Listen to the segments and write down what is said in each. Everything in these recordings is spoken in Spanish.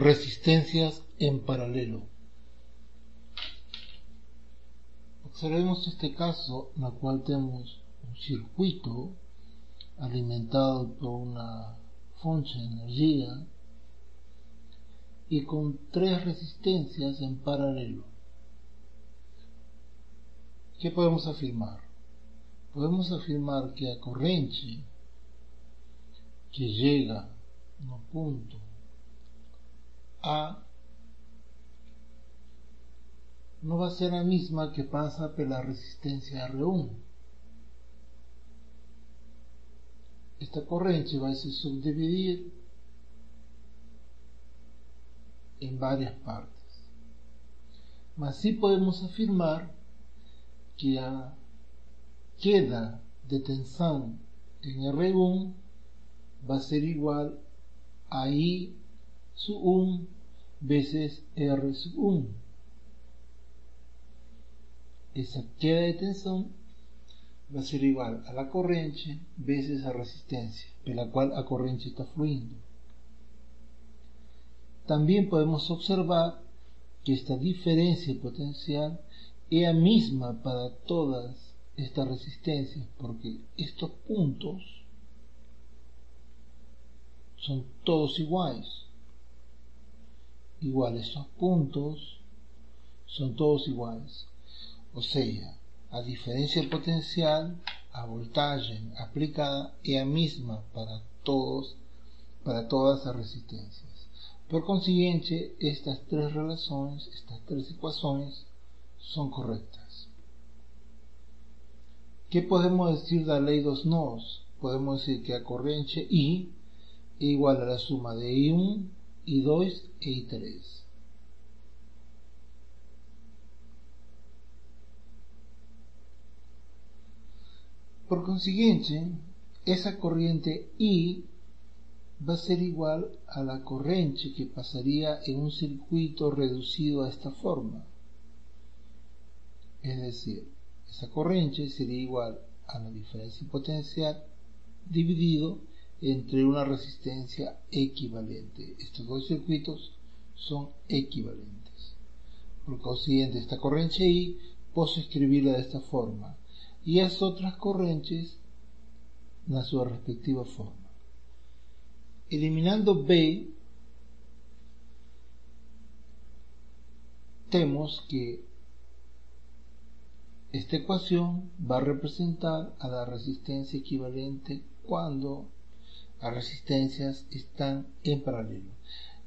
Resistencias en paralelo. Observemos este caso en el cual tenemos un circuito alimentado por una fuente de energía y con tres resistencias en paralelo. ¿Qué podemos afirmar? Podemos afirmar que la corriente que llega a un punto A no va a ser la misma que pasa por la resistencia R1. Esta corriente va a se subdividir en varias partes. Mas sí podemos afirmar que la queda de tensión en R1 va a ser igual a I sub 1 veces R sub 1. Esa queda de tensión va a ser igual a la corriente veces la resistencia, por la cual la corriente está fluyendo. También podemos observar que esta diferencia potencial es la misma para todas estas resistencias, porque estos puntos son todos iguales. Estos puntos son todos iguales. O sea, a diferencia potencial, a voltaje aplicada es la misma para todas las resistencias. Por consiguiente, estas tres relaciones, estas tres ecuaciones son correctas. ¿Qué podemos decir de la ley de dos nodos? Podemos decir que la corriente I es igual a la suma de I1, I2 e I3. Por consiguiente, esa corriente I va a ser igual a la corriente que pasaría en un circuito reducido a esta forma. Es decir, esa corriente sería igual a la diferencia potencial dividido entre una resistencia equivalente. Estos dos circuitos son equivalentes. Por consiguiente, esta corriente I puedo escribirla de esta forma y las otras corrientes en su respectiva forma. Eliminando B, tenemos que esta ecuación va a representar a la resistencia equivalente cuando las resistencias están en paralelo.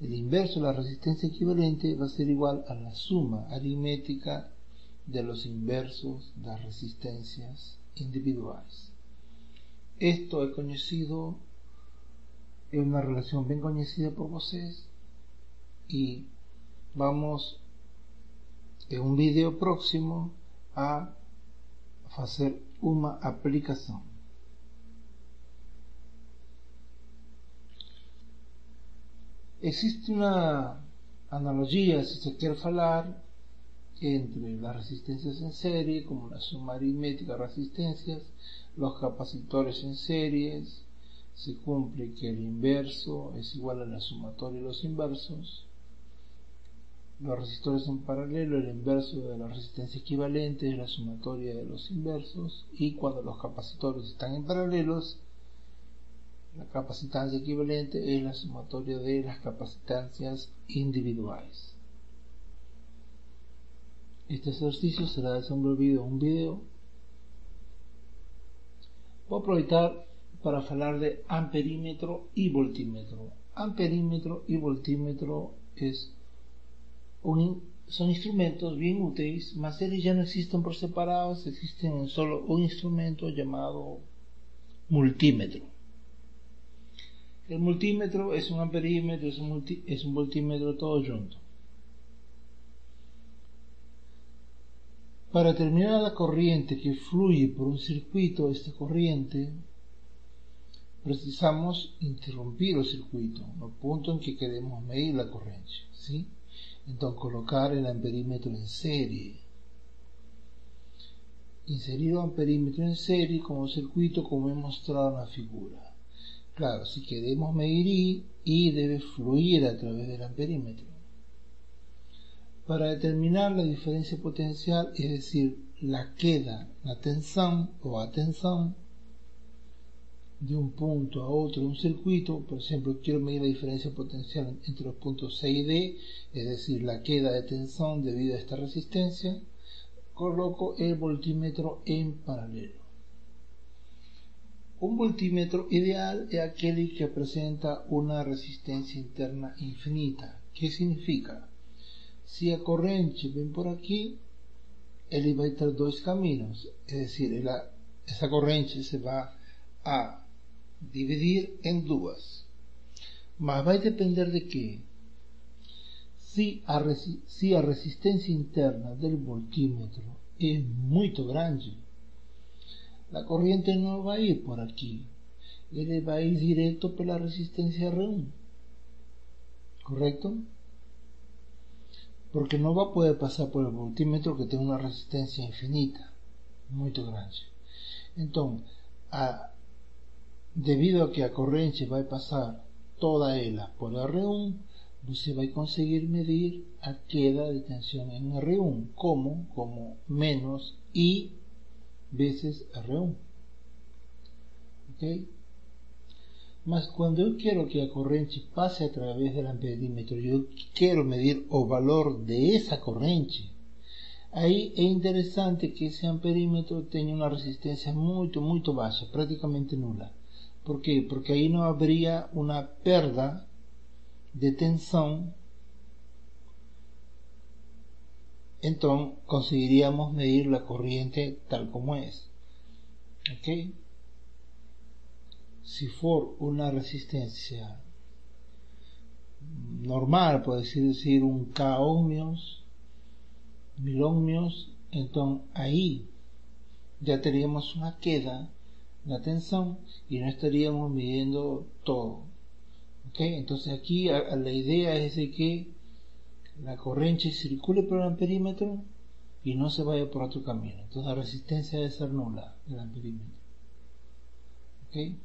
El inverso de la resistencia equivalente va a ser igual a la suma aritmética de los inversos de las resistencias individuales. Esto es conocido, es una relación bien conocida por ustedes, y vamos en un vídeo próximo a hacer una aplicación. Existe una analogía, si se quiere hablar, entre las resistencias en serie, como la suma aritmética de resistencias, los capacitores en series. Se cumple que el inverso es igual a la sumatoria de los inversos. Los resistores en paralelo, el inverso de la resistencia equivalente es la sumatoria de los inversos, y cuando los capacitores están en paralelos, la capacitancia equivalente es la sumatoria de las capacitancias individuales. Este ejercicio será desenvolvido en un video. Voy a aprovechar para hablar de amperímetro y voltímetro. Amperímetro y voltímetro son instrumentos bien útiles, mas ellos ya no existen por separados, existen en solo un instrumento llamado multímetro. El multímetro es un amperímetro, es un voltímetro todo junto. Para determinar la corriente que fluye por un circuito, esta corriente, precisamos interrumpir el circuito, el punto en que queremos medir la corriente, ¿sí? Entonces, colocar el amperímetro en serie. Inserir el amperímetro en serie como circuito, como he mostrado en la figura. Claro, si queremos medir I debe fluir a través del amperímetro. Para determinar la diferencia potencial, es decir, la queda, la tensión o atención de un punto a otro de un circuito, por ejemplo, quiero medir la diferencia potencial entre los puntos C y D, es decir, la queda de tensión debido a esta resistencia, coloco el voltímetro en paralelo. Un voltímetro ideal es aquel que presenta una resistencia interna infinita. ¿Qué significa? Si a corriente ven por aquí, él va a tener dos caminos, es decir, esa corriente se va a dividir en dos, mas va a depender de qué. Si a resistencia interna del voltímetro es muy grande, la corriente no va a ir por aquí, él va a ir directo por la resistencia R1, ¿correcto? Porque no va a poder pasar por el voltímetro que tiene una resistencia infinita, muy grande. Entonces, debido a que a corriente va a pasar toda ella por R1, você vai conseguir medir a queda de tensión en R1 como menos I veces R1. ¿Ok? Mas cuando yo quiero que la corriente pase a través del amperímetro, yo quiero medir el valor de esa corriente, ahí es interesante que ese amperímetro tenga una resistencia muy baja, prácticamente nula. ¿Por qué? Porque ahí no habría una pérdida de tensión, entonces conseguiríamos medir la corriente tal como es. ¿Ok? Si for una resistencia normal, por así decir, un K ohmios, 1000 ohmios, entonces ahí ya tendríamos una queda en la tensión y no estaríamos midiendo todo. ¿Okay? Entonces aquí la idea es de que la corriente circule por el amperímetro y no se vaya por otro camino. Entonces la resistencia debe ser nula del amperímetro. ¿Okay?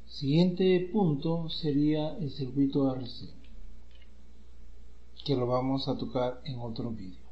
Siguiente punto sería el circuito RC, que lo vamos a tocar en otro vídeo.